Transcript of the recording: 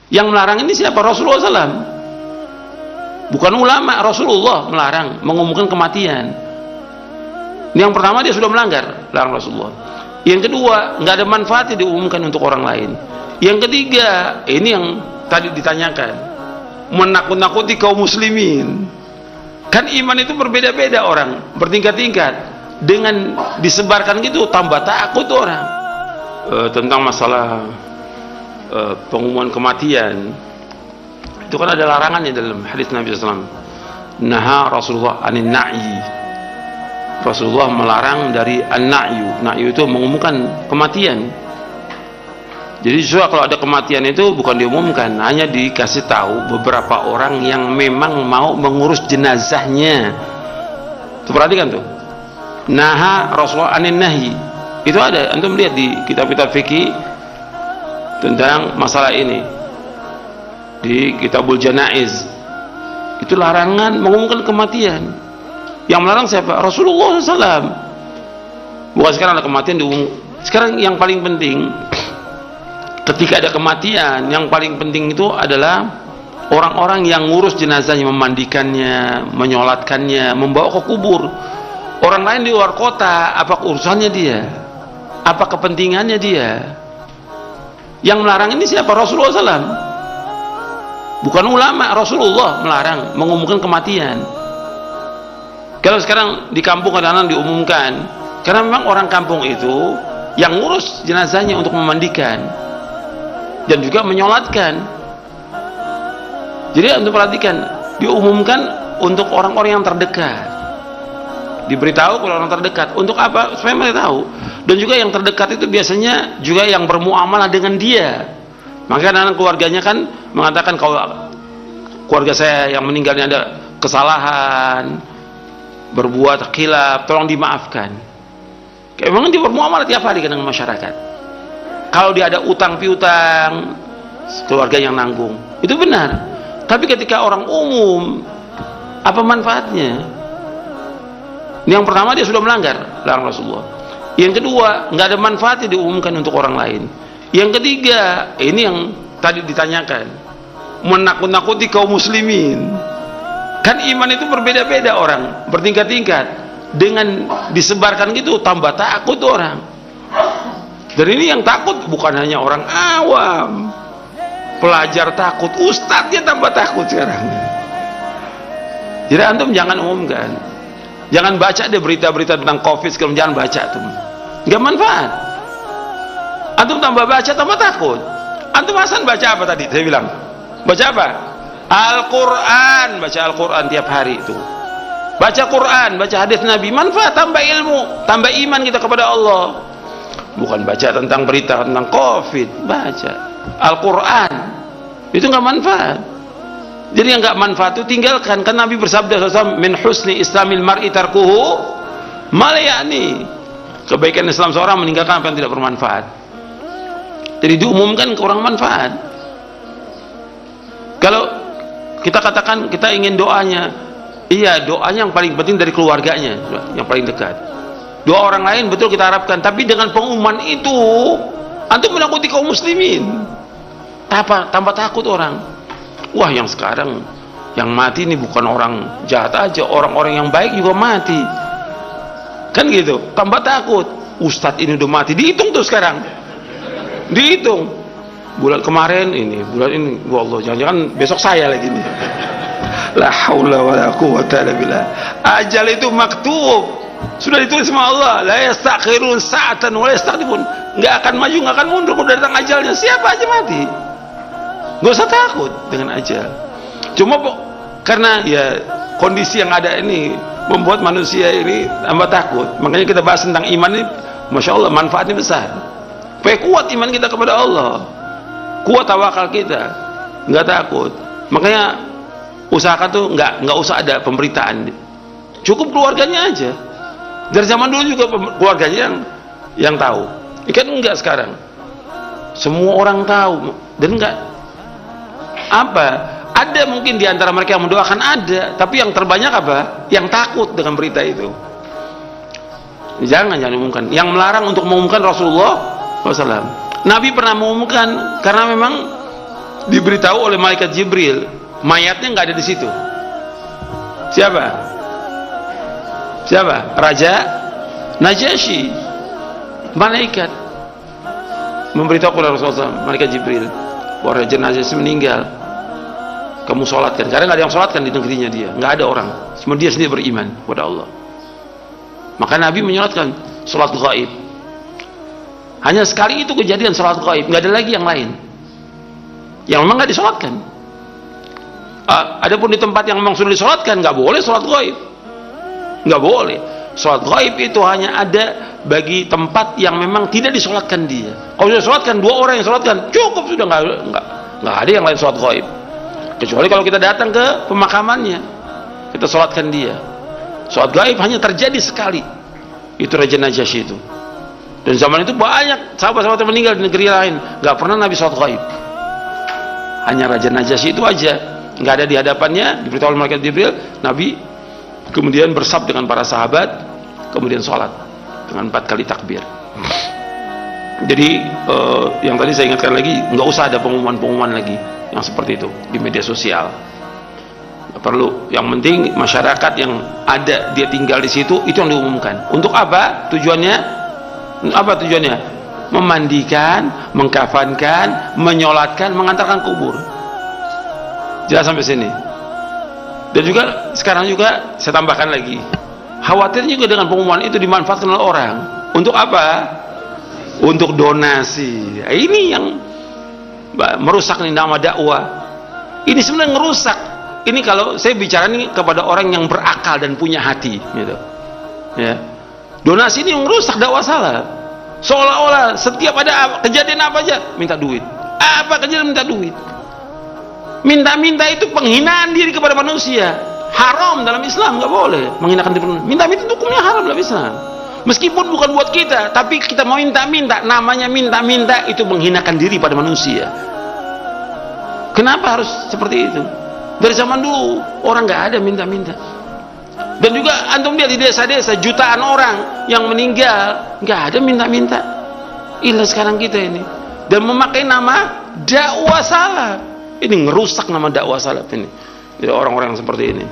Yang melarang ini siapa? Rasulullah SAW. Bukan ulama, Rasulullah melarang, mengumumkan kematian. Ini yang pertama, dia sudah melanggar, larang Rasulullah. Yang kedua, nggak ada manfaatnya diumumkan untuk orang lain. Yang ketiga, ini yang tadi ditanyakan, menakut-nakuti kaum muslimin. Kan iman itu berbeda-beda orang, bertingkat-tingkat. Dengan disebarkan gitu, tambah takut orang. Tentang masalah pengumuman kematian, itu kan ada larangannya dalam hadis Nabi SAW. Naha Rasulullah anin na'i. Rasulullah melarang dari an-na'yu. Na'yu itu mengumumkan kematian. Jadi justru kalau ada kematian itu bukan diumumkan, hanya dikasih tahu beberapa orang yang memang mau mengurus jenazahnya. Tuh, perhatikan tuh. Naha Rasulullah anin nahi. Itu ada, antum lihat di kitab-kitab fikih tentang masalah ini. Di Kitabul Janaiz. Itu larangan mengumumkan kematian. Yang melarang siapa? Rasulullah SAW. Bukan sekarang ada kematian diumum. Sekarang yang paling penting, ketika ada kematian, yang paling penting itu adalah orang-orang yang ngurus jenazahnya, memandikannya, menyolatkannya, membawa ke kubur. Orang lain di luar kota, apa urusannya dia? Apa kepentingannya dia? Yang melarang ini siapa? Rasulullah SAW. Bukan ulama, Rasulullah melarang mengumumkan kematian. Kalau sekarang di kampung kadang-kadang diumumkan, karena memang orang kampung itu yang ngurus jenazahnya untuk memandikan dan juga menyolatkan. Jadi untuk perhatikan, diumumkan untuk orang-orang yang terdekat, diberitahu kepada orang terdekat. Untuk apa? Supaya mereka tahu. Dan juga yang terdekat itu biasanya juga yang bermuamalah dengan dia. Maka anak keluarganya kan mengatakan, kalau keluarga saya yang meninggal ini ada kesalahan, berbuat khilaf, tolong dimaafkan. Memang dia bermuamalah tiap hari dengan masyarakat. Kalau dia ada utang piutang, keluarga yang nanggung, itu benar. Tapi ketika orang umum, apa manfaatnya? Yang pertama, dia sudah melanggar, larang Rasulullah. Yang kedua, nggak ada manfaatnya diumumkan untuk orang lain. Yang ketiga, ini yang tadi ditanyakan, menakut-nakuti kaum muslimin. Kan iman itu berbeda-beda orang, bertingkat-tingkat. Dengan disebarkan gitu, tambah takut orang. Dan ini yang takut bukan hanya orang awam, pelajar takut, ustadznya tambah takut sekarang. Jadi antum jangan umumkan, jangan baca deh berita-berita tentang COVID sekarang, jangan baca tuh, nggak manfaat. Antum tambah baca tambah takut. Antum Hasan baca apa tadi? Saya bilang baca apa? Al-Quran, baca Al-Quran tiap hari itu. Baca Quran, baca hadis Nabi, manfaat, tambah ilmu, tambah iman kita kepada Allah. Bukan baca tentang berita tentang COVID, baca Al-Quran. Itu nggak manfaat. Jadi yang nggak manfaat itu tinggalkan. Kan Nabi bersabda SAW, min husni islamil mar'i tarkuhu malayani. Kebaikan Islam seorang meninggalkan apa yang tidak bermanfaat. Jadi diumumkan kurang manfaat. Kalau kita katakan kita ingin doanya, iya, doanya yang paling penting dari keluarganya, yang paling dekat. Doa orang lain betul kita harapkan, tapi dengan pengumuman itu antum menakuti kaum muslimin. Apa? Tambah takut orang. Wah, yang sekarang yang mati ini bukan orang jahat aja, orang-orang yang baik juga mati. Kan gitu, tambah takut. Ustadz ini udah mati, dihitung tuh sekarang. Dihitung. Bulan kemarin ini, bulan ini, wallah, jangan-jangan besok saya lagi nih. La haula wala quwwata illa billah. Ajal itu maktub. Sudah ditulis sama Allah. La yastakhirun sa'atan wa la yastaqdimun. Enggak akan maju, enggak akan mundur kalau datang ajalnya. Siapa aja mati. Enggak usah takut dengan ajal. Cuma karena ya kondisi yang ada ini membuat manusia ini tambah takut. Makanya kita bahas tentang iman ini, Masya Allah, manfaatnya besar. Supaya kuat iman kita kepada Allah, kuat tawakal kita, nggak takut. Makanya usahakan tuh nggak usah ada pemberitaan, cukup keluarganya aja. Dari zaman dulu juga keluarganya yang tahu. Ikan enggak sekarang, semua orang tahu. Dan enggak apa, ada mungkin di antara mereka yang mendoakan, ada, tapi yang terbanyak apa? Yang takut dengan berita itu. Jangan diumumkan. Yang melarang untuk mengumumkan Rasulullah SAW. Nabi pernah mengumumkan karena memang diberitahu oleh malaikat Jibril, mayatnya nggak ada di situ. Siapa? Raja Najasyi. Malaikat memberitahu kepada Rasulullah, malaikat Jibril, bahwa Raja Najasyi meninggal. Kamu sholatkan, karena nggak ada yang sholatkan di negerinya dia, nggak ada orang, cuma dia sendiri beriman kepada Allah. Maka Nabi menyolatkan sholat gaib. Hanya sekali itu kejadian sholat gaib, nggak ada lagi yang lain yang memang nggak disolatkan. Adapun di tempat yang memang sudah disolatkan, nggak boleh sholat gaib, nggak boleh. Sholat gaib itu hanya ada bagi tempat yang memang tidak disolatkan dia. Kalau sudah disolatkan, 2 orang yang solatkan cukup, sudah, nggak ada yang lain sholat gaib. Kecuali kalau kita datang ke pemakamannya, kita sholatkan dia. Sholat gaib hanya terjadi sekali, itu Raja Najasyi itu. Dan zaman itu banyak sahabat-sahabat yang meninggal di negeri lain, nggak pernah Nabi sholat gaib. Hanya Raja Najasyi itu aja, nggak ada di hadapannya, diberitahu oleh malaikat Jibril. Nabi kemudian bersab dengan para sahabat, kemudian sholat dengan 4 kali takbir. Jadi yang tadi saya ingatkan lagi, nggak usah ada pengumuman-pengumuman lagi yang seperti itu di media sosial. Nggak perlu. Yang penting masyarakat yang ada, dia tinggal di situ, itu yang diumumkan. Untuk apa tujuannya? Memandikan, mengkafankan, menyolatkan, mengantarkan kubur. Jelas sampai sini. Dan juga sekarang juga saya tambahkan lagi, khawatir juga dengan pengumuman itu dimanfaatkan oleh orang. Untuk apa? Untuk donasi. Ini yang merusak nih nama dakwah. Ini sebenarnya ngerusak. Ini kalau saya bicara nih kepada orang yang berakal dan punya hati, gitu. Ya. Donasi ini merusak dakwah salaf. Seolah-olah setiap ada kejadian apa aja minta duit. Apa kejadian minta duit? Minta-minta itu penghinaan diri kepada manusia. Haram dalam Islam, nggak boleh menghinakan diri. Minta-minta itu hukumnya haram dalam Islam. Meskipun bukan buat kita, tapi kita mau minta-minta, namanya minta-minta itu menghinakan diri pada manusia. Kenapa harus seperti itu? Dari zaman dulu orang nggak ada minta-minta. Dan juga antum lihat di desa-desa jutaan orang yang meninggal nggak ada minta-minta. Inilah sekarang kita ini, dan memakai nama dakwah salaf. Ini ngerusak nama dakwah salaf ini. Jadi orang-orang yang seperti ini.